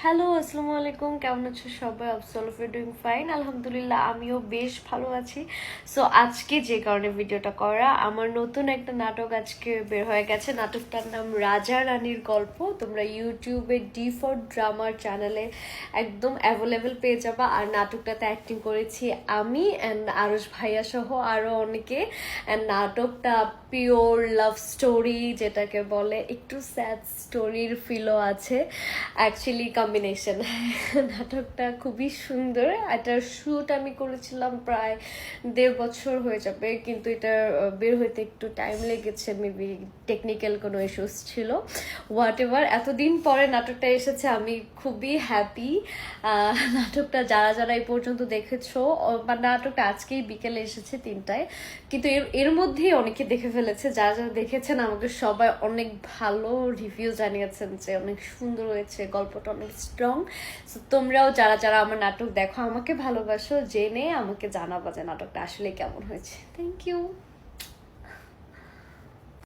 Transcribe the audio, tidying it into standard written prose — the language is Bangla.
হ্যালো, আসসালামু আলাইকুম। কেমন আছো সবাই? অফ ডুইং ফাইন, আলহামদুলিল্লাহ। আমিও বেশ ভালো আছি। সো আজকে যে কারণে ভিডিওটা করা, আমার নতুন একটা নাটক আজকে বের হয়ে গেছে। নাটকটার নাম রাজা রানীর গল্প। তোমরা ইউটিউবে D4 ড্রামার চ্যানেলে একদম অ্যাভেলেবেল পেয়ে যাবা। আর নাটকটাতে অ্যাক্টিং করেছি আমি অ্যান্ড আরুষ ভাইয়া সহ আরও অনেকে। অ্যান্ড নাটকটা পিওর লাভ স্টোরি, যেটাকে বলে, একটু স্যাড স্টোরির ফিলও আছে। Actually combination. নাটকটা খুবই সুন্দর। এটার শ্যুট আমি করেছিলাম প্রায় 1.5 বছর হয়ে যাবে, কিন্তু এটা বের হইতে একটু টাইম লেগেছে, মেবি টেকনিক্যাল কোনো ইস্যুস ছিল। হোয়াট এভার, এতদিন পরে নাটকটা এসেছে, আমি খুবই হ্যাপি। নাটকটা যারা যারা এই পর্যন্ত দেখেছো, নাটকটা আজকেই বিকেলে এসেছে 3টায়, কিন্তু এর মধ্যেই অনেকে দেখে ফেলেছে। যারা যারা দেখেছেন আমাকে সবাই অনেক ভালো রিভিউ জানিয়েছেন যে অনেক সুন্দর হয়েছে, গল্পটা অনেক স্ট্রং। সো তোমরাও যারা যারা আমার নাটক দেখো, আমাকে ভালোবাসো, জেনে আমাকে জানাবা যে নাটকটা আসলে কেমন হয়েছে। Thank you.